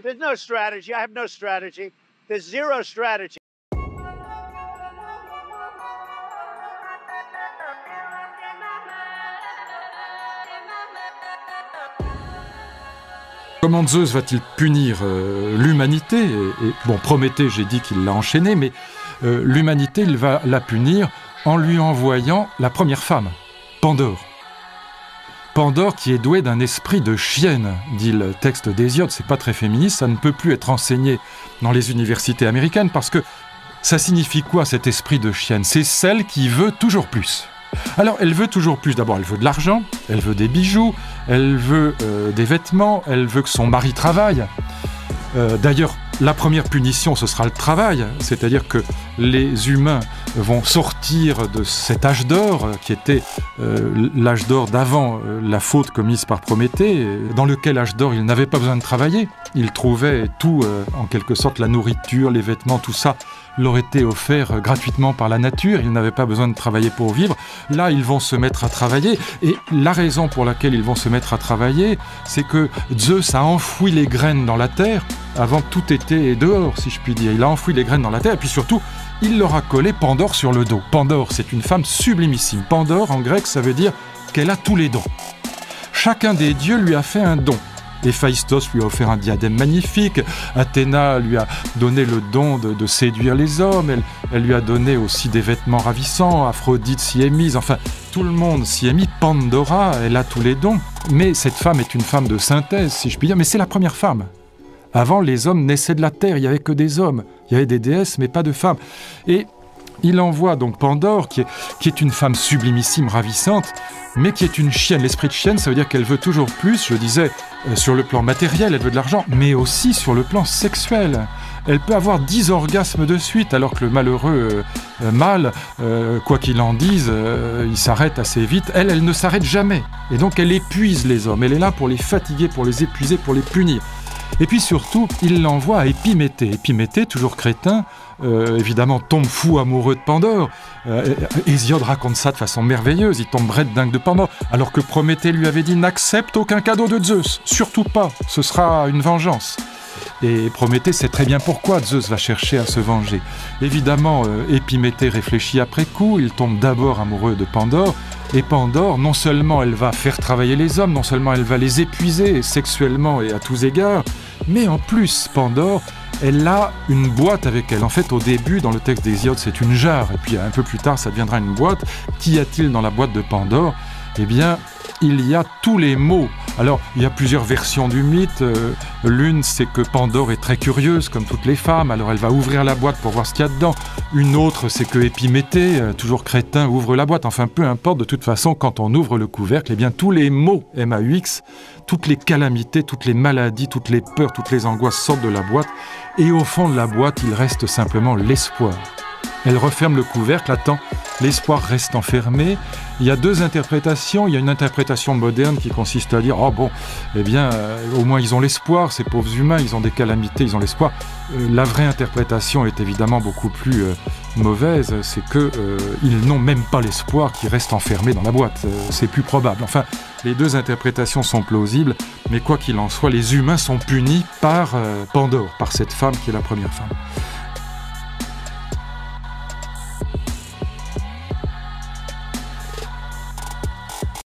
There's no strategy. I have no strategy. There's zero strategy. Comment Zeus va-t-il punir l'humanité ? Bon, Prométhée, j'ai dit qu'il l'a enchaîné, mais l'humanité, il va la punir en lui envoyant la première femme, Pandore. Pandore qui est douée d'un esprit de chienne, dit le texte d'Hésiode. C'est pas très féministe, ça ne peut plus être enseigné dans les universités américaines parce que ça signifie quoi cet esprit de chienne ? C'est celle qui veut toujours plus. Alors, elle veut toujours plus. D'abord, elle veut de l'argent, elle veut des bijoux, elle veut des vêtements, elle veut que son mari travaille. D'ailleurs, la première punition, ce sera le travail, c'est-à-dire que les humains vont sortir de cet âge d'or, qui était l'âge d'or d'avant la faute commise par Prométhée, dans lequel âge d'or, ils n'avaient pas besoin de travailler. Ils trouvaient tout, en quelque sorte, la nourriture, les vêtements, tout ça, leur était offert gratuitement par la nature, ils n'avaient pas besoin de travailler pour vivre. Là, ils vont se mettre à travailler, et la raison pour laquelle ils vont se mettre à travailler, c'est que Zeus a enfoui les graines dans la terre, avant que tout était dehors, si je puis dire. Il a enfoui les graines dans la terre, et puis surtout, il leur a collé Pandore sur le dos. Pandore, c'est une femme sublimissime. Pandore, en grec, ça veut dire qu'elle a tous les dons. Chacun des dieux lui a fait un don. Héphaïstos lui a offert un diadème magnifique, Athéna lui a donné le don de séduire les hommes, elle lui a donné aussi des vêtements ravissants, Aphrodite s'y est mise, enfin tout le monde s'y est mis, Pandora, elle a tous les dons. Mais cette femme est une femme de synthèse, si je puis dire, mais c'est la première femme. Avant, les hommes naissaient de la terre, il n'y avait que des hommes, il y avait des déesses, mais pas de femmes. Et il envoie donc Pandore, qui est une femme sublimissime, ravissante, mais qui est une chienne. L'esprit de chienne, ça veut dire qu'elle veut toujours plus, je disais, sur le plan matériel, elle veut de l'argent, mais aussi sur le plan sexuel. Elle peut avoir 10 orgasmes de suite, alors que le malheureux mâle, quoi qu'il en dise, il s'arrête assez vite. Elle ne s'arrête jamais. Et donc elle épuise les hommes. Elle est là pour les fatiguer, pour les épuiser, pour les punir. Et puis surtout, il l'envoie à Épiméthée. Épiméthée, toujours crétin, évidemment tombe fou amoureux de Pandore. Hésiode raconte ça de façon merveilleuse, il tombe bret dingue de Pandore, alors que Prométhée lui avait dit « N'accepte aucun cadeau de Zeus, surtout pas, ce sera une vengeance ». Et Prométhée sait très bien pourquoi Zeus va chercher à se venger. Évidemment, Épiméthée réfléchit après coup, il tombe d'abord amoureux de Pandore, et Pandore, non seulement elle va faire travailler les hommes, non seulement elle va les épuiser sexuellement et à tous égards, mais en plus, Pandore, elle a une boîte avec elle. En fait, au début, dans le texte d'Hésiode, c'est une jarre, et puis un peu plus tard, ça deviendra une boîte. Qu'y a-t-il dans la boîte de Pandore ? Eh bien, il y a tous les maux. Alors, il y a plusieurs versions du mythe. L'une, c'est que Pandore est très curieuse, comme toutes les femmes, alors elle va ouvrir la boîte pour voir ce qu'il y a dedans. Une autre, c'est que Épiméthée, toujours crétin, ouvre la boîte. Enfin, peu importe, de toute façon, quand on ouvre le couvercle, eh bien, tous les maux, M-A-U-X, toutes les calamités, toutes les maladies, toutes les peurs, toutes les angoisses sortent de la boîte. Et au fond de la boîte, il reste simplement l'espoir. Elle referme le couvercle, attend, l'espoir reste enfermé. Il y a deux interprétations. Il y a une interprétation moderne qui consiste à dire « Oh bon, eh bien, au moins ils ont l'espoir, ces pauvres humains, ils ont des calamités, ils ont l'espoir. » La vraie interprétation est évidemment beaucoup plus mauvaise, c'est qu'ils n'ont même pas l'espoir qui reste enfermé dans la boîte. C'est plus probable. Enfin, les deux interprétations sont plausibles, mais quoi qu'il en soit, les humains sont punis par Pandore, par cette femme qui est la première femme.